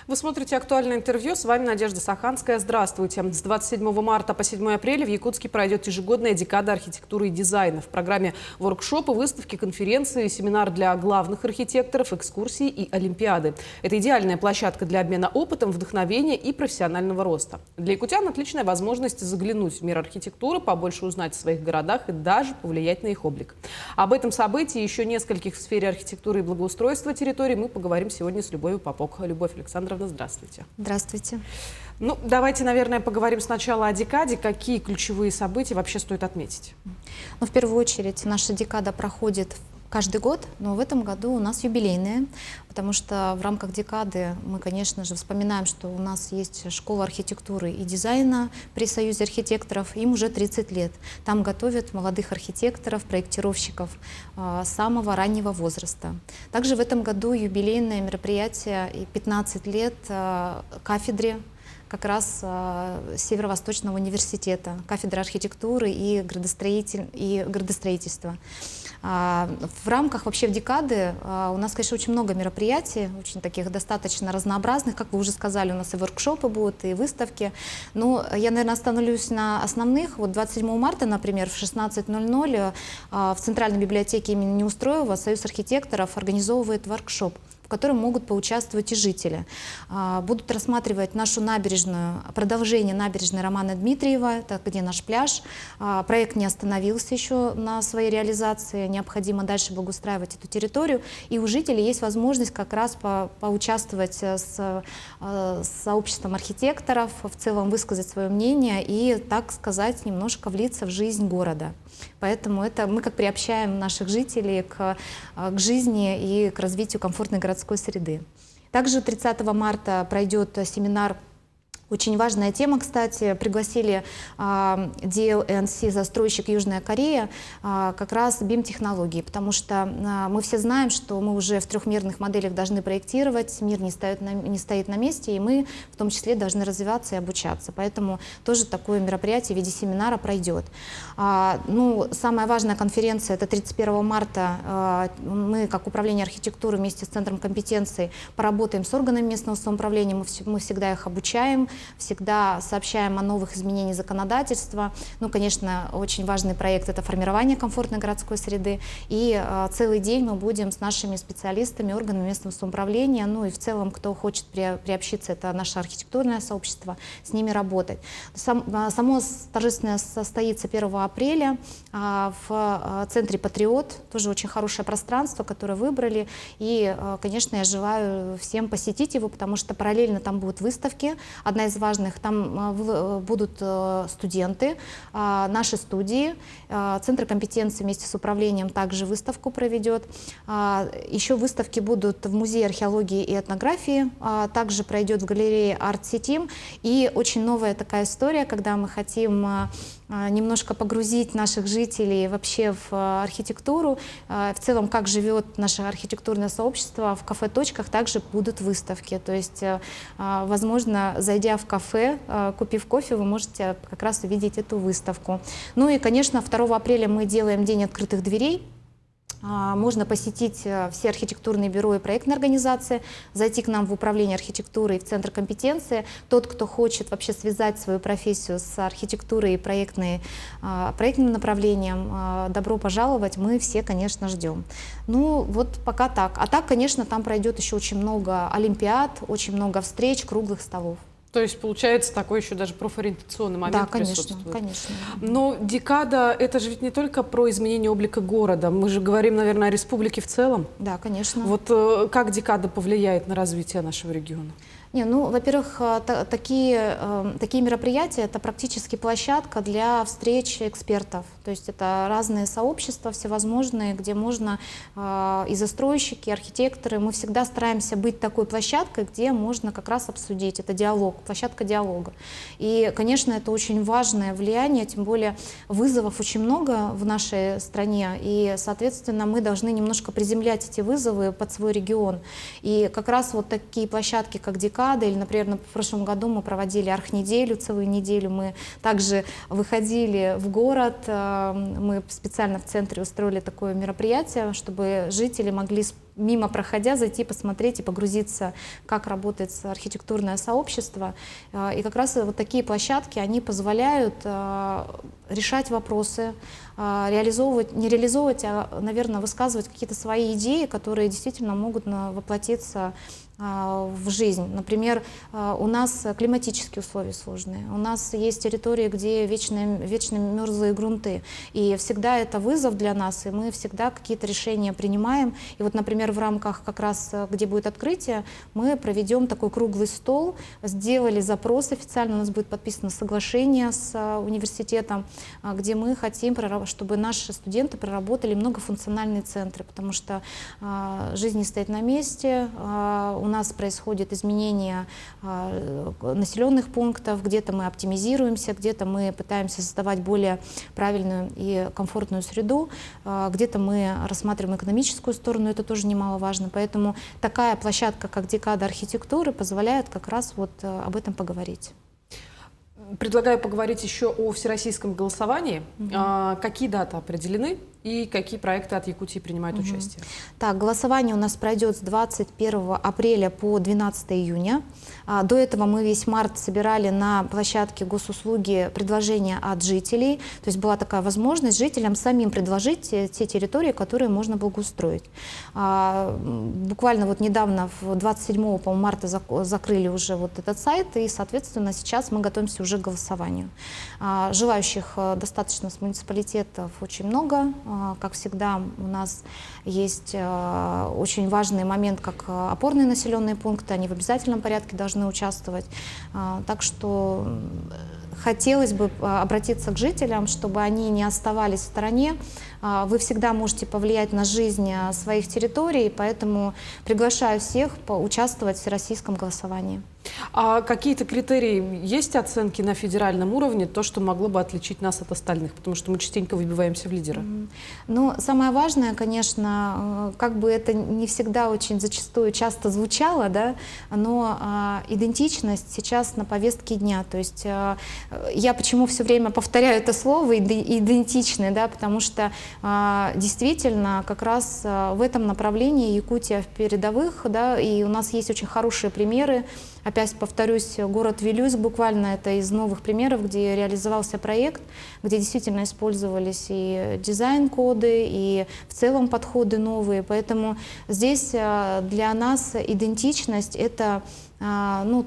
Вы смотрите «Актуальное интервью». С вами Надежда Саханская. Здравствуйте. С 27 марта по 7 апреля в Якутске пройдет ежегодная декада архитектуры и дизайна. В программе воркшопы, выставки, конференции, семинар для главных архитекторов, экскурсии и олимпиады. Это идеальная площадка для обмена опытом, вдохновения и профессионального роста. Для якутян отличная возможность заглянуть в мир архитектуры, побольше узнать о своих городах и даже повлиять на их облик. Об этом событии и еще нескольких в сфере архитектуры и благоустройства территорий мы поговорим сегодня с Любовью Попок. Любовь Александровна, здравствуйте. Здравствуйте. Ну, давайте, наверное, поговорим сначала о декаде. Какие ключевые события вообще стоит отметить? Ну, в первую очередь, наша декада проходит каждый год, но в этом году у нас юбилейная, потому что в рамках декады мы, конечно же, вспоминаем, что у нас есть школа архитектуры и дизайна при Союзе архитекторов, им уже 30 лет. Там готовят молодых архитекторов, проектировщиков самого раннего возраста. Также в этом году юбилейное мероприятие и 15 лет кафедре как раз Северо-Восточного университета, кафедры архитектуры и градостроительства. В рамках вообще в декады у нас, конечно, очень много мероприятий, очень таких достаточно разнообразных, как вы уже сказали, у нас и воркшопы будут, и выставки. Но я, наверное, остановлюсь на основных. Вот 27 марта, например, в 16:00 в Центральной библиотеке имени Неустроева Союз архитекторов организовывает воркшоп, в котором могут поучаствовать и жители. Будут рассматривать нашу набережную, продолжение набережной Романа Дмитриева, это где наш пляж. Проект не остановился еще на своей реализации, необходимо дальше благоустраивать эту территорию. И у жителей есть возможность как раз поучаствовать с сообществом архитекторов, в целом высказать свое мнение и, так сказать, немножко влиться в жизнь города. Поэтому это мы как приобщаем наших жителей к жизни и к развитию комфортной городской среды. Также 30 марта пройдет семинар. Очень важная тема, кстати, пригласили DLNC, застройщик Южная Корея, как раз BIM-технологии, потому что мы все знаем, что мы уже в трехмерных моделях должны проектировать, мир не стоит на месте, и мы в том числе должны развиваться и обучаться. Поэтому тоже такое мероприятие в виде семинара пройдет. Ну, самая важная конференция — это 31 марта. Мы, как управление архитектуры, вместе с Центром компетенций поработаем с органами местного самоуправления, мы всегда их обучаем, всегда сообщаем о новых изменениях законодательства. Ну, конечно, очень важный проект — это формирование комфортной городской среды. И целый день мы будем с нашими специалистами, органами местного самоуправления, ну и в целом, кто хочет приобщиться, это наше архитектурное сообщество, с ними работать. Само торжественное состоится 1 апреля в центре «Патриот». Тоже очень хорошее пространство, которое выбрали. И, конечно, я желаю всем посетить его, потому что параллельно там будут выставки. Одна из важных, там будут студенты, наши студии, Центр компетенции вместе с управлением также выставку проведет. Еще выставки будут в Музее археологии и этнографии, также пройдет в галерее Art City. И очень новая такая история, когда мы хотим немножко погрузить наших жителей вообще в архитектуру, в целом, как живет наше архитектурное сообщество. В кафе-точках также будут выставки, то есть, возможно, зайдя в кафе, купив кофе, вы можете как раз увидеть эту выставку. Ну и, конечно, 2 апреля мы делаем День открытых дверей. Можно посетить все архитектурные бюро и проектные организации, зайти к нам в управление архитектуры и в Центр компетенции. Тот, кто хочет вообще связать свою профессию с архитектурой и проектным направлением, добро пожаловать, мы все, конечно, ждем. Ну, вот пока так. А так, конечно, там пройдет еще очень много олимпиад, очень много встреч, круглых столов. То есть, получается, такой еще даже профориентационный момент присутствует. Да, конечно. Но декада — это же ведь не только про изменение облика города. Мы же говорим, наверное, о республике в целом. Да, конечно. Вот как декада повлияет на развитие нашего региона? Ну, во-первых, такие мероприятия — это практически площадка для встреч экспертов. То есть это разные сообщества всевозможные, где можно и застройщики, и архитекторы. Мы всегда стараемся быть такой площадкой, где можно как раз обсудить. Это диалог, площадка диалога. И, конечно, это очень важное влияние, тем более вызовов очень много в нашей стране. И, соответственно, мы должны немножко приземлять эти вызовы под свой регион. И как раз вот такие площадки, как декада, декады, или, например, в прошлом году мы проводили архнеделю, целую неделю. Мы также выходили в город, мы специально в центре устроили такое мероприятие, чтобы жители могли мимо проходя зайти посмотреть и погрузиться, как работает архитектурное сообщество. И как раз вот такие площадки, они позволяют решать вопросы, не реализовывать, а, наверное, высказывать какие-то свои идеи, которые действительно могут воплотиться в жизнь. Например, у нас климатические условия сложные, у нас есть территории, где вечно мерзлые грунты, и всегда это вызов для нас, и мы всегда какие-то решения принимаем. И вот, например, в рамках как раз, где будет открытие, мы проведем такой круглый стол, сделали запрос официально, у нас будет подписано соглашение с университетом, где мы хотим, чтобы наши студенты проработали многофункциональные центры, потому что жизнь не стоит на месте, у нас происходит изменение населенных пунктов, где-то мы оптимизируемся, где-то мы пытаемся создавать более правильную и комфортную среду, где-то мы рассматриваем экономическую сторону, это тоже немаловажно. Поэтому такая площадка, как Декада архитектуры, позволяет как раз вот об этом поговорить. Предлагаю поговорить еще о всероссийском голосовании. Какие даты определены и какие проекты от Якутии принимают участие? Так, голосование у нас пройдет с 21 апреля по 12 июня. До этого мы весь март собирали на площадке госуслуги предложения от жителей. То есть была такая возможность жителям самим предложить те территории, которые можно благоустроить. Буквально вот недавно, 27 марта, закрыли уже вот этот сайт, и, соответственно, сейчас мы готовимся уже к голосованию. Желающих достаточно с муниципалитетов очень много. Как всегда, у нас есть очень важный момент, как опорные населенные пункты, они в обязательном порядке должны участвовать. Так что хотелось бы обратиться к жителям, чтобы они не оставались в стороне. Вы всегда можете повлиять на жизнь своих территорий, поэтому приглашаю всех поучаствовать в всероссийском голосовании. А какие-то критерии есть оценки на федеральном уровне, то, что могло бы отличить нас от остальных? Потому что мы частенько выбиваемся в лидеры. Ну, самое важное, конечно, как бы это не всегда очень зачастую часто звучало, да, но идентичность сейчас на повестке дня. То есть я почему все время повторяю это слово идентичный, да, потому что действительно как раз в этом направлении Якутия в передовых, да, и у нас есть очень хорошие примеры. Опять повторюсь, город Вилюйск буквально это из новых примеров, где реализовался проект, где действительно использовались и дизайн-коды, и в целом подходы новые. Поэтому здесь для нас идентичность — это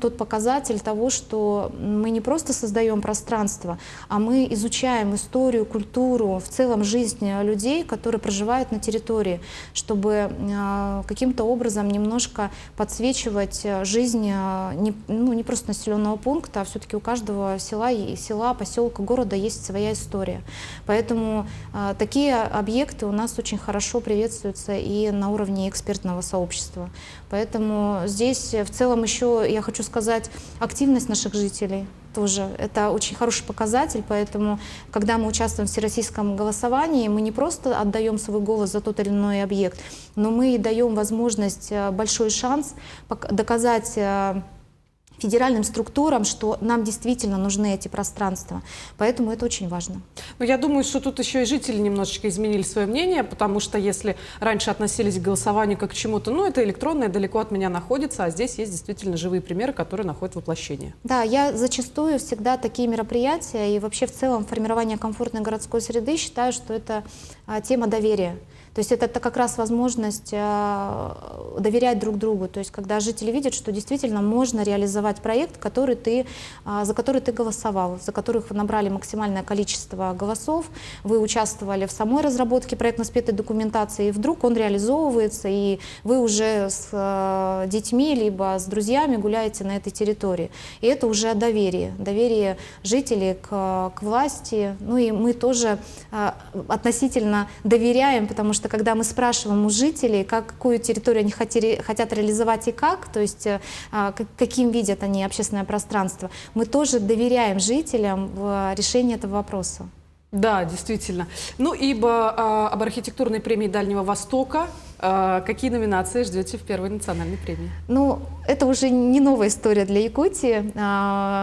тот показатель того, что мы не просто создаем пространство, а мы изучаем историю, культуру, в целом жизнь людей, которые проживают на территории, чтобы каким-то образом немножко подсвечивать жизнь не просто населенного пункта, а все-таки у каждого села, поселка, города есть своя история. Поэтому такие объекты у нас очень хорошо приветствуются и на уровне экспертного сообщества. Поэтому здесь в целом еще я хочу сказать, активность наших жителей тоже. Это очень хороший показатель, поэтому, когда мы участвуем в всероссийском голосовании, мы не просто отдаем свой голос за тот или иной объект, но мы и даем возможность, большой шанс доказать федеральным структурам, что нам действительно нужны эти пространства. Поэтому это очень важно. Но я думаю, что тут еще и жители немножечко изменили свое мнение, потому что если раньше относились к голосованию как к чему-то, это электронное, далеко от меня находится, а здесь есть действительно живые примеры, которые находят воплощение. Да, я зачастую всегда такие мероприятия и вообще в целом формирование комфортной городской среды считаю, что это тема доверия. То есть это как раз возможность доверять друг другу. То есть когда жители видят, что действительно можно реализовать проект, за который ты голосовал, за которых вы набрали максимальное количество голосов, вы участвовали в самой разработке проектно-спетой документации, и вдруг он реализовывается, и вы уже с детьми либо с друзьями гуляете на этой территории. И это уже доверие жителей к власти. Ну и мы тоже относительно доверяем, потому что когда мы спрашиваем у жителей, какую территорию они хотят реализовать и как, то есть каким видят они общественное пространство, мы тоже доверяем жителям в решении этого вопроса. Да, действительно. Ибо об архитектурной премии Дальнего Востока Какие номинации ждете в первой национальной премии? Ну, это уже не новая история для Якутии.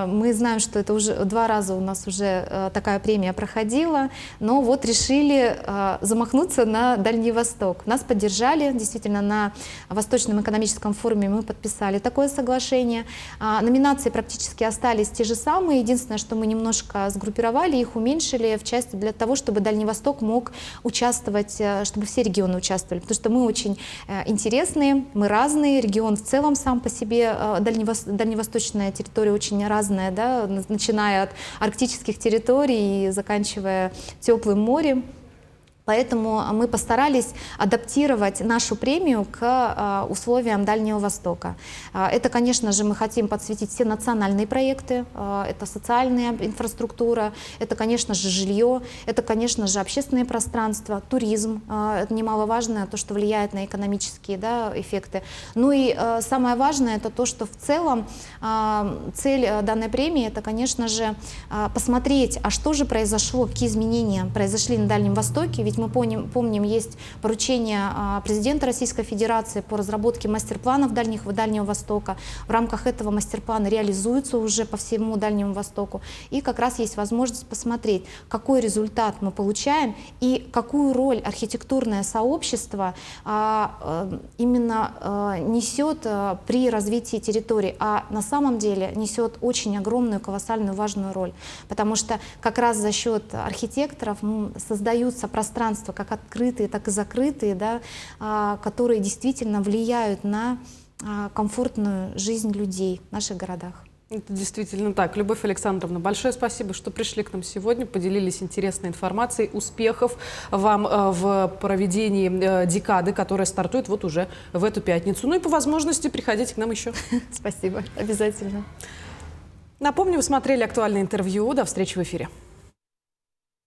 Мы знаем, что это уже 2 раза у нас уже такая премия проходила, но вот решили замахнуться на Дальний Восток. Нас поддержали, действительно, на Восточном экономическом форуме мы подписали такое соглашение. Номинации практически остались те же самые, единственное, что мы немножко сгруппировали, их уменьшили в части для того, чтобы Дальний Восток мог участвовать, чтобы все регионы участвовали, потому что мы очень интересные, мы разные, регион в целом сам по себе, дальневосточная территория очень разная, да, начиная от арктических территорий и заканчивая теплым морем. Поэтому мы постарались адаптировать нашу премию к условиям Дальнего Востока. Это, конечно же, мы хотим подсветить все национальные проекты, это социальная инфраструктура, это, конечно же, жилье, это, конечно же, общественное пространство, туризм, это немаловажно, то, что влияет на экономические, да, эффекты. Ну и самое важное, это то, что в целом цель данной премии, это, конечно же, посмотреть, а что же произошло, какие изменения произошли на Дальнем Востоке. Ведь мы помним, есть поручение президента Российской Федерации по разработке мастер-планов Дальнего Востока. В рамках этого мастер-плана реализуются уже по всему Дальнему Востоку. И как раз есть возможность посмотреть, какой результат мы получаем и какую роль архитектурное сообщество именно несет при развитии территории. А на самом деле несет очень огромную, колоссальную, важную роль. Потому что как раз за счет архитекторов создаются пространства, как открытые, так и закрытые, да, которые действительно влияют на комфортную жизнь людей в наших городах. Это действительно так. Любовь Александровна, большое спасибо, что пришли к нам сегодня, поделились интересной информацией. Успехов вам в проведении декады, которая стартует вот уже в эту пятницу. Ну и по возможности приходите к нам еще. Спасибо, обязательно. Напомню, вы смотрели актуальное интервью. До встречи в эфире.